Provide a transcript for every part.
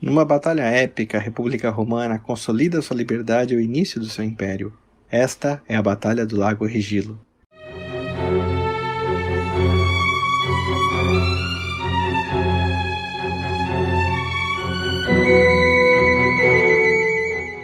Numa batalha épica, a República Romana consolida sua liberdade ao início do seu império. Esta é a Batalha do Lago Regilo.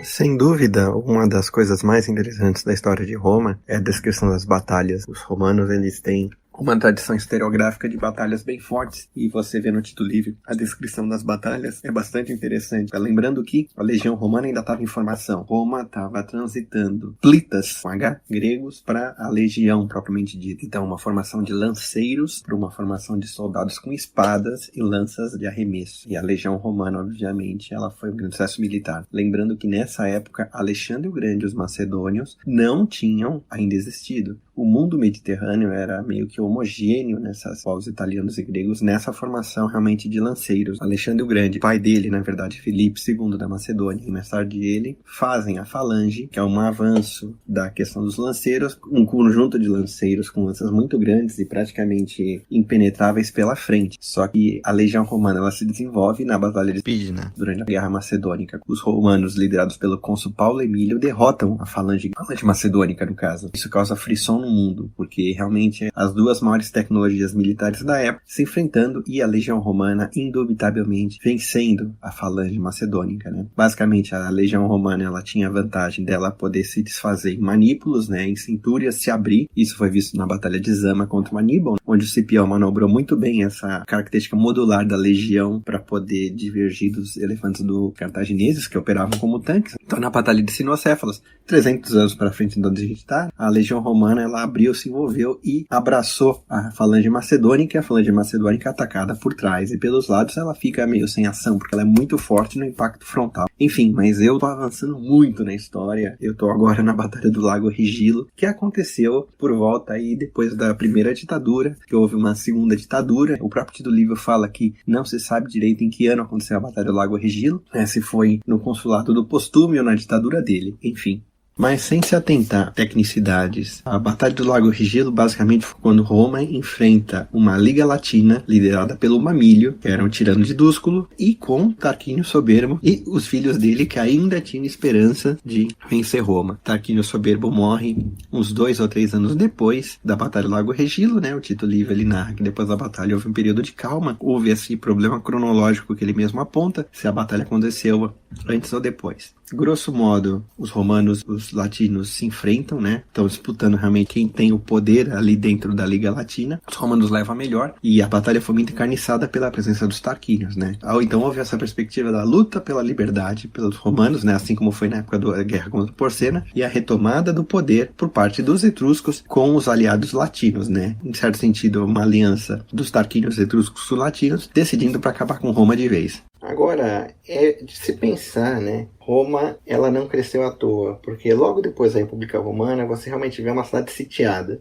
Sem dúvida, uma das coisas mais interessantes da história de Roma é a descrição das batalhas. Os romanos, eles têm uma tradição historiográfica de batalhas bem fortes, e você vê no Tito Livio a descrição das batalhas é bastante interessante. Lembrando que a legião romana ainda estava em formação. Roma estava transitando plitas, com H, gregos, para a legião propriamente dita. Então, uma formação de lanceiros para uma formação de soldados com espadas e lanças de arremesso. E a legião romana, obviamente, ela foi um grande sucesso militar. Lembrando que nessa época, Alexandre o Grande e os macedônios não tinham ainda existido. O mundo mediterrâneo era meio que homogêneo nessas povos italianos e gregos, nessa formação realmente de lanceiros. Alexandre o Grande, pai dele, na verdade, Filipe II da Macedônia, e mais tarde ele, fazem a falange, que é um avanço da questão dos lanceiros, um conjunto de lanceiros com lanças muito grandes e praticamente impenetráveis pela frente. Só que a legião romana ela se desenvolve na Batalha de Pydna, durante a Guerra Macedônica. Os romanos, liderados pelo cônsul Paulo Emílio, derrotam a falange macedônica, no caso. Isso causa frição no mundo, porque realmente as duas maiores tecnologias militares da época se enfrentando e a legião romana indubitavelmente vencendo a falange macedônica, né? Basicamente a legião romana ela tinha a vantagem dela poder se desfazer em manípulos, né, em centúrias, se abrir. Isso foi visto na Batalha de Zama contra o Aníbal, onde o Cipião manobrou muito bem essa característica modular da legião para poder divergir dos elefantes do cartagineses que operavam como tanques. Então na Batalha de Cinocéfalos, 300 anos para frente de onde a gente está, a legião romana ela abriu, se envolveu e abraçou a falange macedônica, e a falange macedônica atacada por trás e pelos lados ela fica meio sem ação, porque ela é muito forte no impacto frontal. Enfim, mas eu tô avançando muito na história, eu tô agora na Batalha do Lago Regilo, que aconteceu por volta aí depois da primeira ditadura, que houve uma segunda ditadura. O próprio Tito Livio fala que não se sabe direito em que ano aconteceu a Batalha do Lago Regilo, né, se foi no consulado do Postúmio ou na ditadura dele, enfim. Mas sem se atentar a tecnicidades, a Batalha do Lago Regilo basicamente foi quando Roma enfrenta uma Liga Latina liderada pelo Mamílio, que era um tirano de Dúsculo, e com Tarquínio Soberbo e os filhos dele que ainda tinham esperança de vencer Roma. Tarquínio Soberbo morre uns 2 ou 3 anos depois da Batalha do Lago Regilo, né? O Tito Livio ele narra que depois da batalha houve um período de calma, houve esse problema cronológico que ele mesmo aponta, se a batalha aconteceu antes ou depois. Grosso modo, os romanos e os latinos se enfrentam, né? Estão disputando realmente quem tem o poder ali dentro da Liga Latina. Os romanos levam a melhor e a batalha foi muito encarniçada pela presença dos tarquínios, né? Então houve essa perspectiva da luta pela liberdade pelos romanos, né? Assim como foi na época da guerra contra Porcena, e a retomada do poder por parte dos etruscos com os aliados latinos, né? Em certo sentido, uma aliança dos tarquínios etruscos latinos decidindo para acabar com Roma de vez. Agora, é de se pensar, né? Roma, ela não cresceu à toa, porque logo depois da República Romana, você realmente vê uma cidade sitiada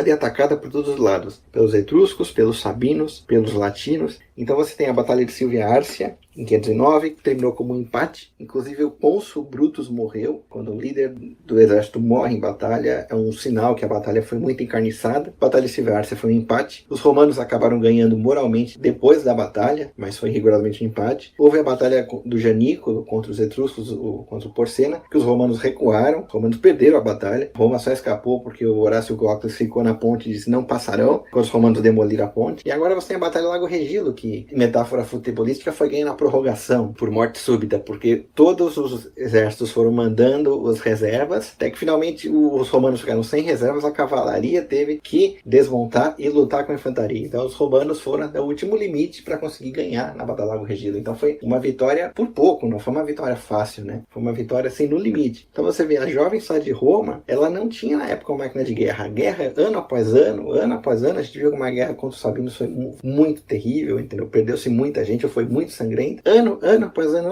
e atacada por todos os lados, pelos etruscos, pelos sabinos, pelos latinos. Então você tem a Batalha de Silvia Árcia, em 509, que terminou como um empate. Inclusive o Pôncio Brutus morreu. Quando o líder do exército morre em batalha, é um sinal que a batalha foi muito encarniçada. A Batalha de Silvia Árcia foi um empate. Os romanos acabaram ganhando moralmente depois da batalha, mas foi rigorosamente um empate. Houve a Batalha do Janículo contra os etruscos, contra o Porcena, que os romanos recuaram. Os romanos perderam a batalha. Roma só escapou porque o Horácio Glaucus ficou na ponte e disse não passarão, quando os romanos demoliram a ponte. E agora você tem a Batalha do Lago Regilo, que em metáfora futebolística foi ganha na prorrogação por morte súbita, porque todos os exércitos foram mandando as reservas, até que finalmente os romanos ficaram sem reservas, a cavalaria teve que desmontar e lutar com a infantaria. Então os romanos foram até o último limite para conseguir ganhar na Batalha do Lago Regilo. Então foi uma vitória por pouco, não foi uma vitória fácil, né? Foi uma vitória assim no limite. Então você vê, a jovem cidade de Roma, ela não tinha na época uma máquina de guerra. A guerra, ano após ano, a gente viu que uma guerra contra os sabinos foi muito terrível, entendeu? Perdeu-se muita gente, foi muito sangrento. Ano após ano,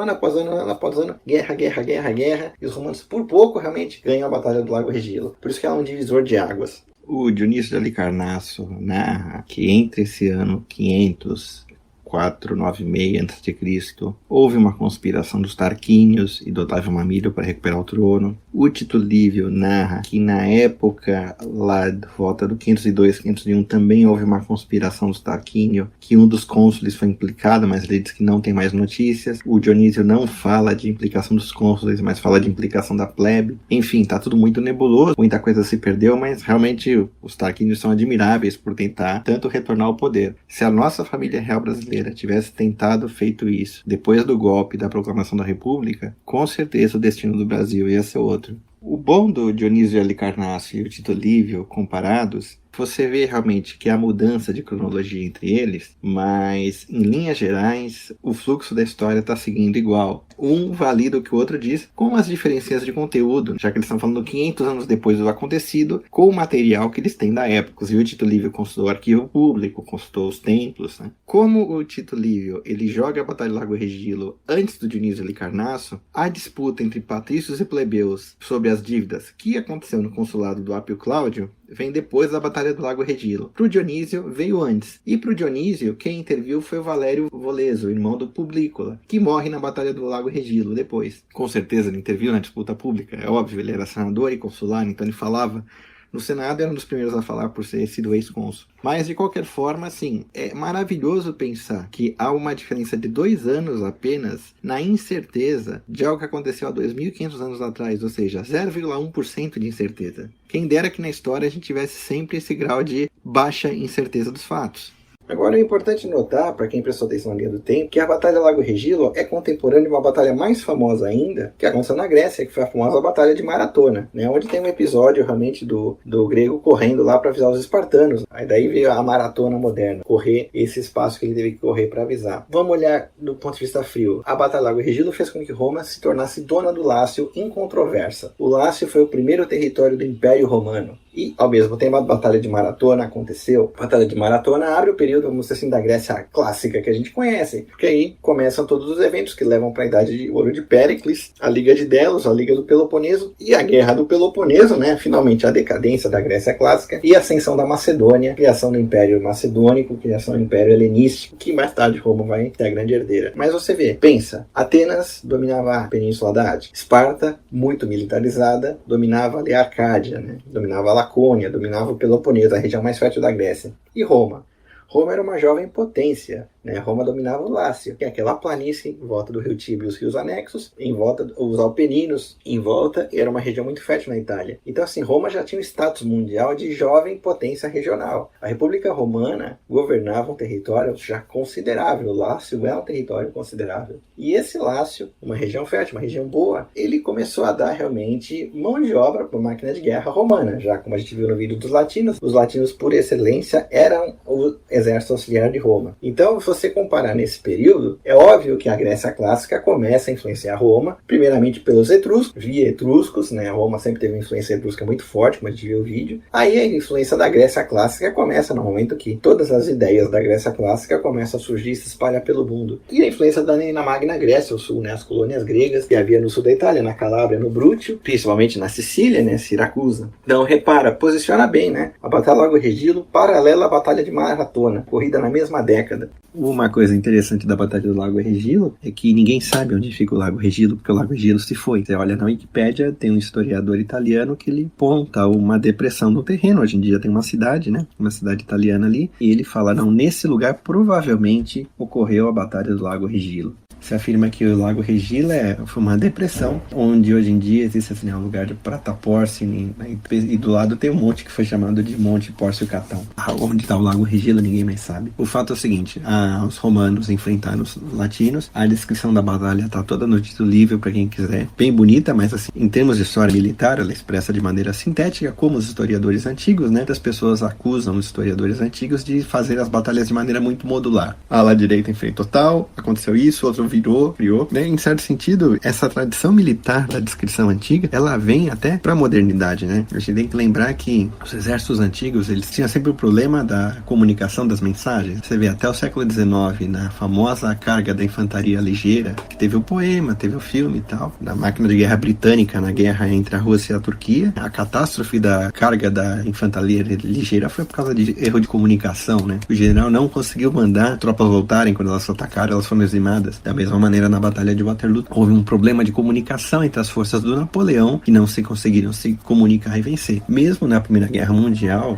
guerra. E os romanos, por pouco, realmente ganham a Batalha do Lago Regilo. Por isso que ela é um divisor de águas. O Dionísio de Halicarnasso narra que entre esse ano 500 496 a.C., houve uma conspiração dos Tarquínios e do Otávio Mamílio para recuperar o trono. O Tito Livio narra que na época, lá de volta do 502, 501, também houve uma conspiração dos Tarquínios, que um dos cônsules foi implicado, mas ele diz que não tem mais notícias. O Dionísio não fala de implicação dos cônsules, mas fala de implicação da plebe. Enfim, tá tudo muito nebuloso, muita coisa se perdeu, mas realmente os Tarquínios são admiráveis por tentar tanto retornar ao poder. Se a nossa família real brasileira tivesse tentado feito isso depois do golpe da proclamação da República, com certeza o destino do Brasil ia ser outro. O bom do Dionísio de Halicarnasso e o Tito Livio comparados, você vê realmente que há mudança de cronologia entre eles, mas em linhas gerais o fluxo da história está seguindo igual. Um valida o que o outro diz, com umas diferenças de conteúdo, já que eles estão falando 500 anos depois do acontecido, com o material que eles têm da época. E o Tito Livio consultou o arquivo público, consultou os templos, né? Como o Tito Livio ele joga a Batalha do Lago Regilo antes do Dionísio de Halicarnasso, a disputa entre patrícios e plebeus sobre as dívidas que aconteceu no consulado do Apio Cláudio vem depois da Batalha do Lago Regilo. Para o Dionísio veio antes. E para o Dionísio, quem interviu foi o Valério Voleso, irmão do Publícola, que morre na Batalha do Lago Regilo depois. Com certeza ele interviu na disputa pública, é óbvio, ele era senador e consular, então ele falava no Senado, era um dos primeiros a falar por ter sido ex-cônsul. Mas, de qualquer forma, assim, é maravilhoso pensar que há uma diferença de 2 anos apenas na incerteza de algo que aconteceu há 2.500 anos atrás, ou seja, 0,1% de incerteza. Quem dera que na história a gente tivesse sempre esse grau de baixa incerteza dos fatos. Agora é importante notar, para quem prestou atenção na linha do tempo, que a Batalha do Lago Regilo é contemporânea de uma batalha mais famosa ainda, que aconteceu na Grécia, que foi a famosa Batalha de Maratona, né, onde tem um episódio realmente do grego correndo lá para avisar os espartanos. Aí daí veio a maratona moderna, correr esse espaço que ele teve que correr para avisar. Vamos olhar do ponto de vista frio. A Batalha do Lago Regilo fez com que Roma se tornasse dona do Lácio incontroversa. O Lácio foi o primeiro território do Império Romano. E, ao mesmo tempo, a Batalha de Maratona aconteceu. A Batalha de Maratona abre o período, vamos dizer assim, da Grécia clássica que a gente conhece. Porque aí começam todos os eventos que levam para a Idade de Ouro de Péricles, a Liga de Delos, a Liga do Peloponeso e a Guerra do Peloponeso, né? Finalmente a decadência da Grécia clássica e a ascensão da Macedônia, criação do Império Macedônico, criação do Império Helenístico, que mais tarde Roma vai ter a grande herdeira. Mas você vê, pensa, Atenas dominava a Península da Ásia, Esparta, muito militarizada, dominava ali a Arcádia, né? Dominava a Lacônia, dominava o Peloponeso, a região mais fértil da Grécia. E Roma? Roma era uma jovem potência, né? Roma dominava o Lácio, que é aquela planície em volta do rio Tíber e os rios anexos, em volta os Alpeninos, em volta era uma região muito fértil na Itália. Então assim, Roma já tinha um status mundial de jovem potência regional. A República Romana governava um território já considerável, o Lácio é um território considerável. E esse Lácio, uma região fértil, uma região boa, ele começou a dar realmente mão de obra para a máquina de guerra romana, já como a gente viu no vídeo dos latinos, os latinos por excelência eram o exército auxiliar de Roma. Então, se você comparar nesse período, é óbvio que a Grécia clássica começa a influenciar Roma, primeiramente pelos etruscos, via etruscos, né? Roma sempre teve uma influência etrusca muito forte, como a gente viu o vídeo. Aí a influência da Grécia clássica começa no momento que todas as ideias da Grécia clássica começam a surgir e se espalhar pelo mundo. E a influência na Magna Grécia, o sul, né? As colônias gregas que havia no sul da Itália, na Calábria, no Brútio, principalmente na Sicília, né? Siracusa. Então, repara, posiciona bem, né? A Batalha do Lago Regilo paralela à Batalha de Maratona, corrida na mesma década. Uma coisa interessante da Batalha do Lago Regilo é que ninguém sabe onde fica o Lago Regilo, porque o Lago Regilo se foi. Você olha na Wikipédia, tem um historiador italiano que ele aponta uma depressão no terreno. Hoje em dia tem uma cidade, né? Uma cidade italiana ali. E ele fala, não, nesse lugar provavelmente ocorreu a Batalha do Lago Regilo. Se afirma que o Lago Regilo foi uma depressão, onde hoje em dia existe assim, um lugar de Prata Porcine, e do lado tem um monte que foi chamado de Monte Pórcio Catão. Onde está o Lago Regilo, ninguém mais sabe. O fato é o seguinte, os romanos enfrentaram os latinos, a descrição da batalha está toda no Tito Livio, para quem quiser, bem bonita, mas assim, em termos de história militar, ela é expressa de maneira sintética, como os historiadores antigos, né? As pessoas acusam os historiadores antigos de fazer as batalhas de maneira muito modular. A ala direita enfrentou tal, aconteceu isso, outro criou, né? Em certo sentido, essa tradição militar da descrição antiga, ela vem até para a modernidade, né? A gente tem que lembrar que os exércitos antigos, eles tinham sempre o problema da comunicação das mensagens. Você vê, até o século XIX, na famosa carga da infantaria ligeira, que teve o poema, teve o filme e tal, da máquina de guerra britânica na guerra entre a Rússia e a Turquia, a catástrofe da carga da infantaria ligeira foi por causa de erro de comunicação, né? O general não conseguiu mandar tropas voltarem quando elas atacaram, elas foram dizimadas. Da mesma maneira, na Batalha de Waterloo, houve um problema de comunicação entre as forças do Napoleão, que não se conseguiram se comunicar e vencer. Mesmo na Primeira Guerra Mundial,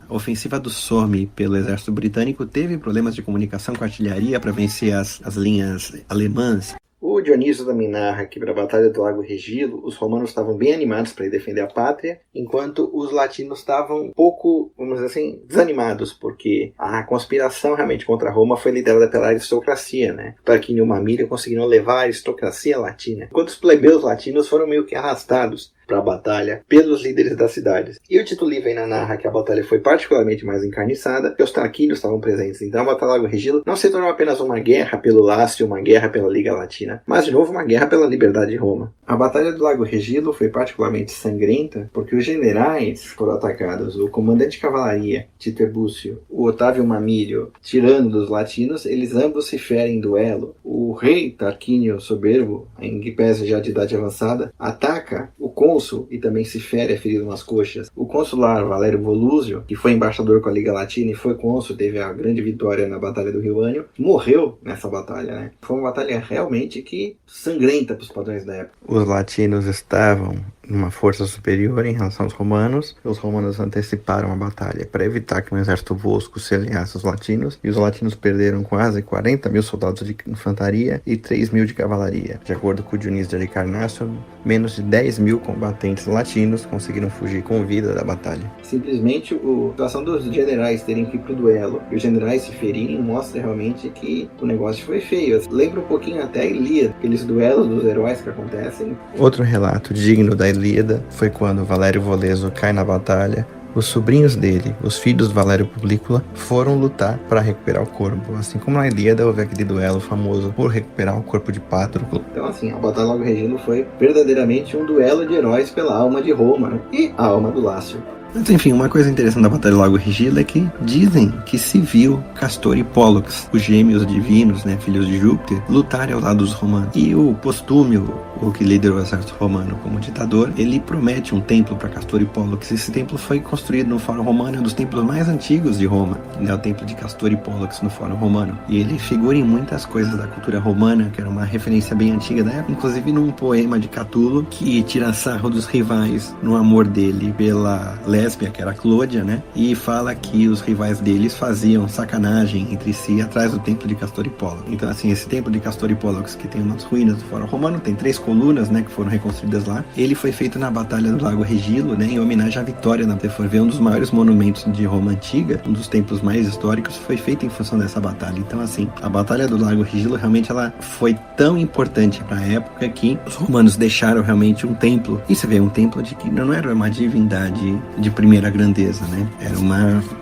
a ofensiva do Somme pelo exército britânico teve problemas de comunicação com a artilharia para vencer as linhas alemãs. O Dionísio também narra que para a Batalha do Lago Regilo, os romanos estavam bem animados para ir defender a pátria, enquanto os latinos estavam um pouco, vamos dizer assim, desanimados, porque a conspiração realmente contra Roma foi liderada pela aristocracia, né? Tarquínio e Mamílio conseguiram levar a aristocracia latina, enquanto os plebeus latinos foram meio que arrastados para a batalha pelos líderes das cidades. E o Tito Livio ainda narra que a batalha foi particularmente mais encarniçada, que os tarquínios estavam presentes. Então a Batalha do Lago Regilo não se tornou apenas uma guerra pelo Lácio, uma guerra pela Liga Latina, mas de novo uma guerra pela liberdade de Roma. A Batalha do Lago Regilo foi particularmente sangrenta porque os generais foram atacados. O comandante de cavalaria, Tito Ebúcio, o Otávio Mamílio, tirano dos latinos, eles ambos se ferem em duelo. O rei Tarquínio Soberbo, em que pese já de idade avançada, ataca o cônsul e também se fere, é ferido nas coxas. O consular Valério Volúzio, que foi embaixador com a Liga Latina e foi cônsul, teve a grande vitória na Batalha do Rio Ânio, morreu nessa batalha, né? Foi uma batalha realmente que sangrenta para os padrões da época. Os latinos estavam numa força superior em relação aos romanos. Os romanos anteciparam a batalha para evitar que um exército vosco se aliasse aos latinos, e os latinos perderam quase 40 mil soldados de infantaria e 3 mil de cavalaria. De acordo com o Dionísio de Halicarnasso, menos de 10 mil combatentes latinos conseguiram fugir com vida da batalha. Simplesmente a situação dos generais terem que ir pro duelo e os generais se ferirem mostra realmente que o negócio foi feio. Lembra um pouquinho até a Ilíada, aqueles duelos dos heróis que acontecem. Outro relato digno da Ilíada foi quando Valério Voleso cai na batalha. Os sobrinhos dele, os filhos de Valério Publícola, foram lutar para recuperar o corpo. Assim como na Ilíada houve aquele duelo famoso por recuperar o corpo de Pátroclo. Então assim, a Batalha do Lago Regilo foi verdadeiramente um duelo de heróis pela alma de Roma e a alma do Lácio. Mas enfim, uma coisa interessante da Batalha do Lago Regilo é que dizem que se viu Castor e Pólux, os gêmeos divinos, né, filhos de Júpiter, lutarem ao lado dos romanos. E o Postúmio, o que liderou o exército romano como ditador, ele promete um templo para Castor e Pólux. Esse templo foi construído no Fórum Romano, um dos templos mais antigos de Roma, né, o templo de Castor e Pólux no Fórum Romano. E ele figura em muitas coisas da cultura romana, que era uma referência bem antiga da época, inclusive num poema de Catulo, que tira sarro dos rivais no amor dele pela lésbia, que era a Clódia, né? E fala que os rivais deles faziam sacanagem entre si atrás do templo de Castor e Pólux. Então, assim, esse templo de Castor e Pólux, que tem umas ruínas do Fórum Romano, tem 3 colunas, né, que foram reconstruídas lá. Ele foi feito na Batalha do Lago Regilo, né, em homenagem à vitória. Você for ver, um dos maiores monumentos de Roma antiga, um dos templos mais históricos, foi feito em função dessa batalha. Então, assim, a Batalha do Lago Regilo realmente ela foi tão importante para a época que os romanos deixaram realmente um templo. E você vê, um templo de que não era uma divindade de primeira grandeza, né? Era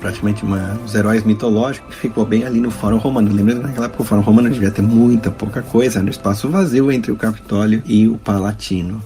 praticamente os heróis mitológicos que ficou bem ali no Fórum Romano. Lembrando que naquela época o Fórum Romano devia ter pouca coisa, no espaço vazio entre o Capitólio e o Palatino.